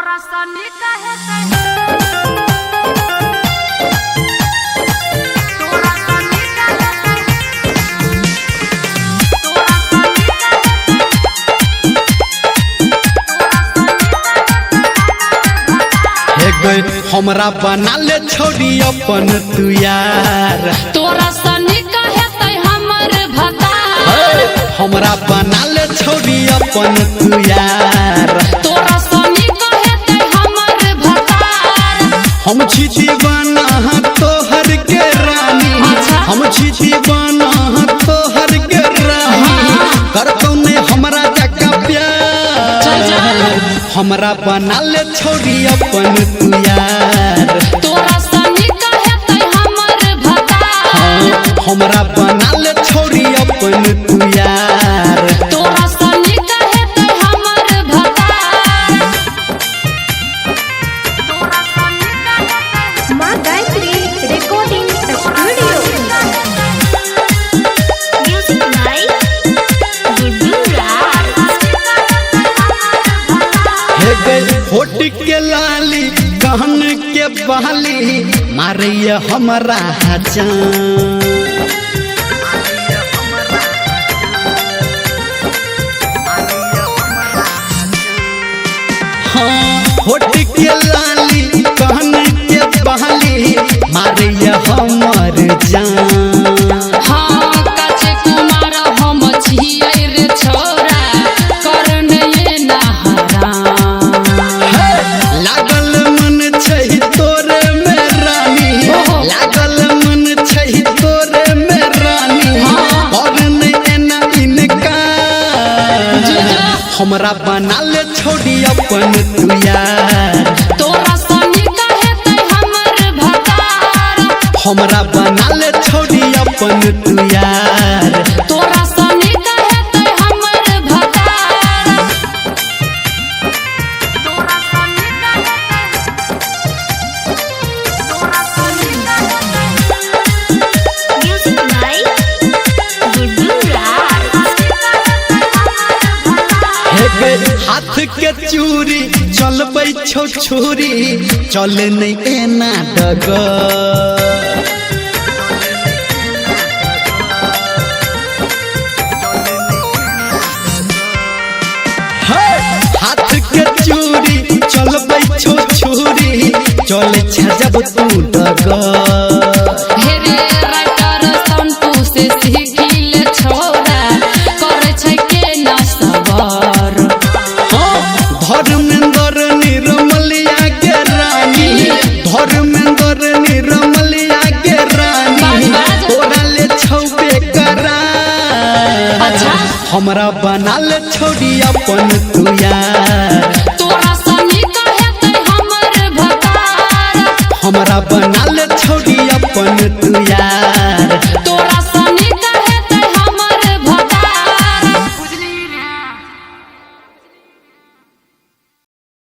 तोरा सनी कहे तोरा सनी कहे हमरा बना ले छोड़ी अपन तू यार तोरा सनी कहे हमर भता हमरा बना ले छोड़ी अपन तू यार तोरा सनी कहे हमर भता हम छी दीवाना तोहर के रानी हम छी दीवाना तोहर के रानी कर कौने हमरा जका प्यार हमरा बना ले छोड़ी अपन तू यार तोरा सनी कहे हमर भता हमरा बना ले छोड़ी अपन तू यार तोरा सनी कहे हमर भता तोरा सनी कहे माँ Gayatri recording studio music by Guddu Raj. हे गई होठ के लाली कहन के बहाली मारिया हमरा जान हाँ होठ के लाली कहन के बहाली मारिया हमर जान हाँ काचे कुमार हम छियै रे छोरा करने ये नहरा लागल मन छै तोरे में रानी लागल मन छै तोरे में रानी और नहीं एना इनका हमरा बना ले छोड़ी अपन तू यार तोरा सनी कहे हमर भतार हमरा बना ले छोड़ी अपन तू यार तोरा सनी कहे हमर भतार तोरा सनी तोरा सनी म्यूजिक बाय गुड्डू राज। हे गे हाथ के चूड़ी चलबै छौ छुरी चल नहीं एना डगर हाथ के चूड़ी चलबै छौ छुरी चले जब तू डगर हे रे राइटर संतू से सीखिल छोरा करे छै के ना सबर धर्मेंद्र निर्मलिया के रानी धर्मेंद्र निर्मलिया के रानी तोरा ले छौबे करा अच्छा हमरा बना ले छोड़ी अपन तू यार